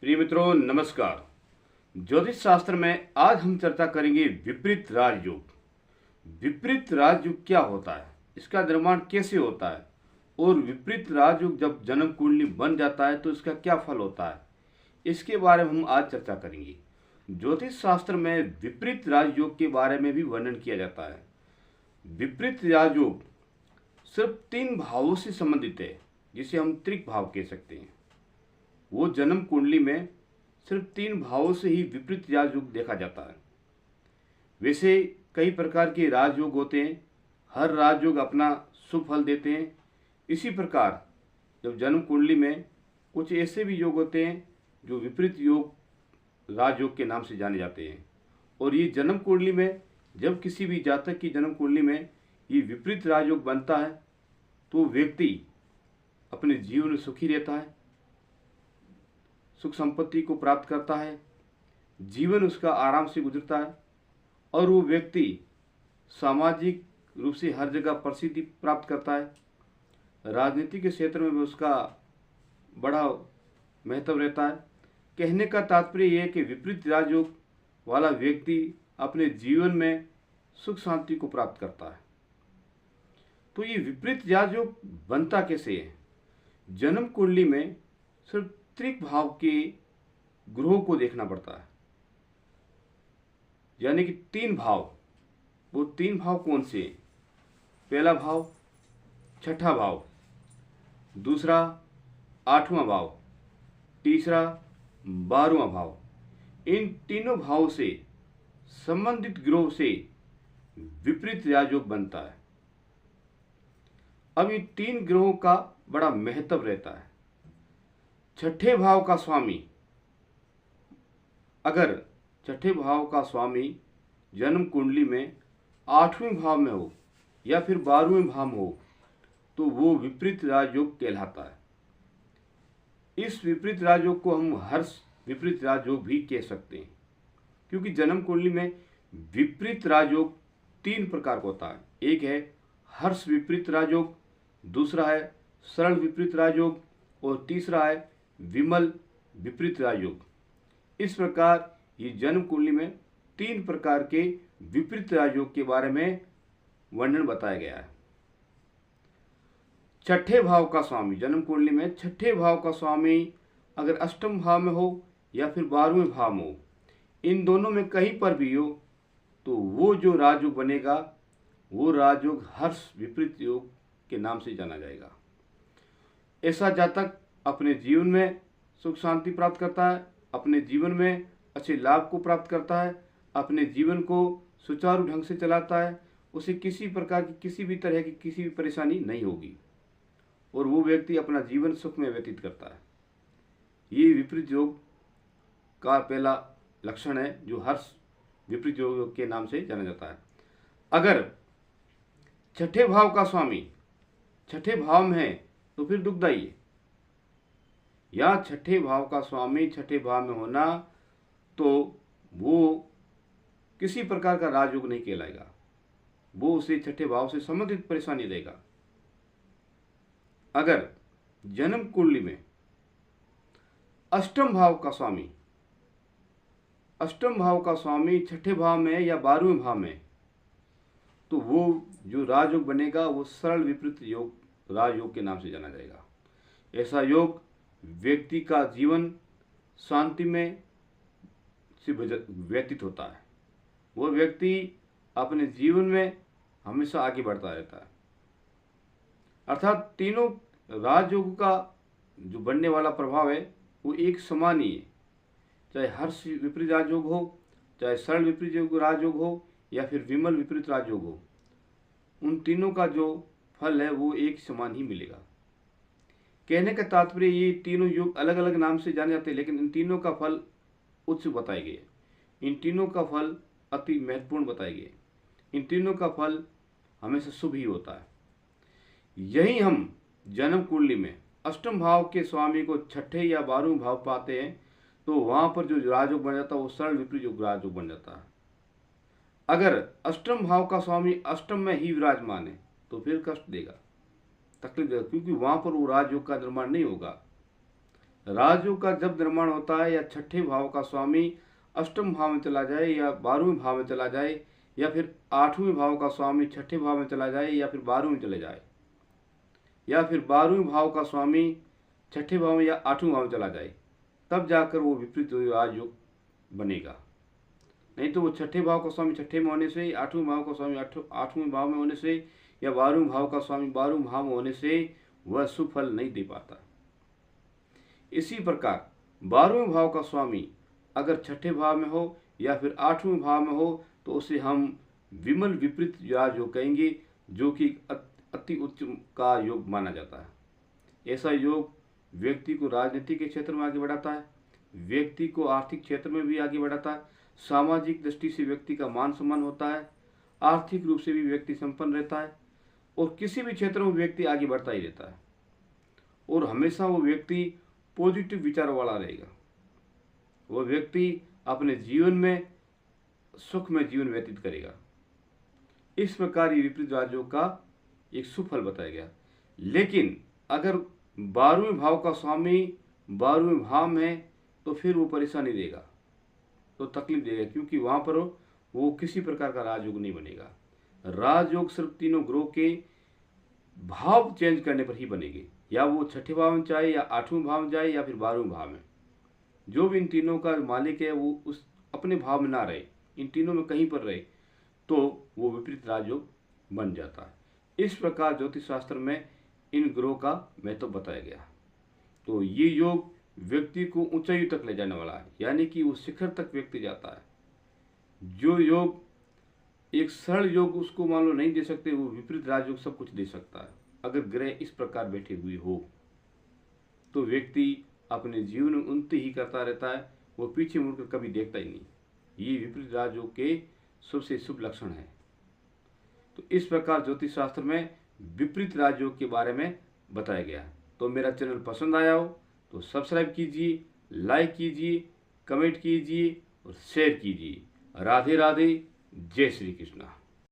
प्रिय मित्रों, नमस्कार। ज्योतिष शास्त्र में आज हम चर्चा करेंगे विपरीत राजयोग। विपरीत राजयोग क्या होता है, इसका निर्माण कैसे होता है और विपरीत राजयोग जब जन्म कुंडली बन जाता है तो इसका क्या फल होता है, इसके बारे में हम आज चर्चा करेंगे। ज्योतिष शास्त्र में विपरीत राजयोग के बारे में भी वर्णन किया जाता है। विपरीत राजयोग सिर्फ 3 भावों से संबंधित है, जिसे हम त्रिक भाव कह सकते हैं। वो जन्म कुंडली में सिर्फ 3 भावों से ही विपरीत राजयोग देखा जाता है। वैसे कई प्रकार के राजयोग होते हैं, हर राजयोग अपना शुभ फल देते हैं। इसी प्रकार जब जन्म कुंडली में कुछ ऐसे भी योग होते हैं जो विपरीत योग राजयोग के नाम से जाने जाते हैं। और ये जन्म कुंडली में जब किसी भी जातक की जन्म कुंडली में ये विपरीत राजयोग बनता है तो व्यक्ति अपने जीवन में सुखी रहता है, सुख संपत्ति को प्राप्त करता है, जीवन उसका आराम से गुजरता है और वो व्यक्ति सामाजिक रूप से हर जगह प्रसिद्धि प्राप्त करता है। राजनीति के क्षेत्र में भी उसका बड़ा महत्व रहता है। कहने का तात्पर्य यह है कि विपरीत राजयोग वाला व्यक्ति अपने जीवन में सुख शांति को प्राप्त करता है। तो ये विपरीत राजयोग बनता कैसे है? जन्म कुंडली में सिर्फ त्रिक भाव के ग्रहों को देखना पड़ता है, यानी कि 3 भाव। वो 3 भाव कौन से हैं? पहला भाव छठा भाव, दूसरा 8वां भाव, तीसरा 12वां भाव। इन तीनों भावों से संबंधित ग्रहों से विपरीत राजयोग बनता है। अब इन 3 ग्रहों का बड़ा महत्व रहता है। छठे भाव का स्वामी, अगर छठे भाव का स्वामी जन्म कुंडली में 8वें भाव में हो या फिर 12वें भाव में हो तो वो विपरीत राजयोग कहलाता है। इस विपरीत राजयोग को हम हर्ष विपरीत राजयोग भी कह सकते हैं, क्योंकि जन्म कुंडली में विपरीत राजयोग 3 प्रकार का होता है। एक है हर्ष विपरीत राजयोग, दूसरा है सरल विपरीत राजयोग और तीसरा है विमल विपरीत राजयोग। इस प्रकार ये जन्म कुंडली में 3 प्रकार के विपरीत राजयोग के बारे में वर्णन बताया गया है। छठे भाव का स्वामी, जन्म कुंडली में छठे भाव का स्वामी अगर अष्टम भाव में हो या फिर 12वें भाव में हो, इन दोनों में कहीं पर भी हो तो वो जो राजयोग बनेगा वो राजयोग हर्ष विपरीत योग के नाम से जाना जाएगा। ऐसा जातक अपने जीवन में सुख शांति प्राप्त करता है, अपने जीवन में अच्छे लाभ को प्राप्त करता है, अपने जीवन को सुचारू ढंग से चलाता है, उसे किसी प्रकार की किसी भी तरह की किसी भी परेशानी नहीं होगी और वो व्यक्ति अपना जीवन सुख में व्यतीत करता है। ये विपरीत योग का पहला लक्षण है जो हर्ष विपरीत योग के नाम से जाना जाता है। अगर छठे भाव का स्वामी छठे भाव में है तो फिर दुखदायी है। या छठे भाव का स्वामी छठे भाव में होना तो वो किसी प्रकार का राजयोग नहीं कहलाएगा, वो उसे छठे भाव से संबंधित परेशानी देगा। अगर जन्म कुंडली में अष्टम भाव का स्वामी छठे भाव में या 12वें भाव में तो वो जो राजयोग बनेगा वो सरल विपरीत योग राजयोग के नाम से जाना जाएगा। ऐसा योग व्यक्ति का जीवन शांति में से व्यतीत होता है। वो व्यक्ति अपने जीवन में हमेशा आगे बढ़ता रहता है। अर्थात तीनों राजयोग का जो बनने वाला प्रभाव है वो एक समान ही है, चाहे हर्ष विपरीत राजयोग हो, चाहे सरल विपरीत राजयोग हो या फिर विमल विपरीत राजयोग हो। उन तीनों का जो फल है वो एक समान ही मिलेगा। कहने का तात्पर्य ये तीनों योग अलग अलग नाम से जाने जाते हैं, लेकिन इन तीनों का फल उच्च बताए गए, इन तीनों का फल अति महत्वपूर्ण बताए गए, इन तीनों का फल हमेशा शुभ ही होता है। यही हम जन्म कुंडली में अष्टम भाव के स्वामी को छठे या 12वें भाव पाते हैं तो वहां पर जो राजयोग बन जाता है वो सरल विपरीत योग राजयोग बन जाता है। अगर अष्टम भाव का स्वामी अष्टम में ही विराजमान है तो फिर कष्ट देगा, तकलीफ देगा, क्योंकि वहां पर वो राजयोग का निर्माण नहीं होगा। राजयोग का जब निर्माण होता है या छठे भाव का स्वामी अष्टम भाव में चला जाए या 12वें भाव में चला जाए या फिर 8वें भाव का स्वामी छठे भाव में चला जाए या फिर 12वें में चले जाए या फिर 12वें भाव का स्वामी छठे भाव में या 8वें भाव में चला जाए, तब जाकर वो विपरीत राजयोग बनेगा। नहीं तो वो छठे भाव का स्वामी छठे में होने से, 8वें भाव का स्वामी 8वें भाव में होने से या 12वें भाव का स्वामी 12वें भाव में होने से वह सुफल नहीं दे पाता। इसी प्रकार 12वें भाव का स्वामी अगर छठे भाव में हो या फिर 8वें भाव में हो तो उसे हम विमल विपरीत राजयोग कहेंगे, जो कि अति उच्च का योग माना जाता है। ऐसा योग व्यक्ति को राजनीति के क्षेत्र में आगे बढ़ाता है, व्यक्ति को आर्थिक क्षेत्र में भी आगे बढ़ाता है, सामाजिक दृष्टि से व्यक्ति का मान सम्मान होता है, आर्थिक रूप से भी व्यक्ति संपन्न रहता है और किसी भी क्षेत्र में व्यक्ति आगे बढ़ता ही रहता है और हमेशा वो व्यक्ति पॉजिटिव विचार वाला रहेगा। वह व्यक्ति अपने जीवन में सुख में जीवन व्यतीत करेगा। इस प्रकार ये विपरीत राजयोग का एक सुफल बताया गया। लेकिन अगर 12वें भाव का स्वामी 12वें भाव में तो फिर वो परेशानी देगा, तो तकलीफ देगा, क्योंकि वहां पर वो किसी प्रकार का राजयोग नहीं बनेगा। राजयोग सिर्फ तीनों ग्रह के भाव चेंज करने पर ही बनेगी, या वो छठे भाव में चाहे या 8वें भाव में जाए या फिर 12वें भाव में। जो भी इन तीनों का मालिक है वो उस अपने भाव में ना रहे, इन तीनों में कहीं पर रहे, तो वो विपरीत राजयोग बन जाता है। इस प्रकार ज्योतिष शास्त्र में इन ग्रहों का महत्व बताया गया। तो ये योग व्यक्ति को ऊंचाई तक ले जाने वाला है, यानी कि वो शिखर तक व्यक्ति जाता है। जो योग एक सरल योग उसको मान लो नहीं दे सकते, वो विपरीत राजयोग सब कुछ दे सकता है। अगर ग्रह इस प्रकार बैठे हुए हो तो व्यक्ति अपने जीवन में उन्नति ही करता रहता है, वो पीछे मुड़कर कभी देखता ही नहीं। ये विपरीत राजयोग के सबसे शुभ लक्षण है। तो इस प्रकार ज्योतिष शास्त्र में विपरीत राजयोग के बारे में बताया गया। तो मेरा चैनल पसंद आया हो तो सब्सक्राइब कीजिए, लाइक कीजिए, कमेंट कीजिए और शेयर कीजिए। राधे राधे, जय श्री कृष्णा।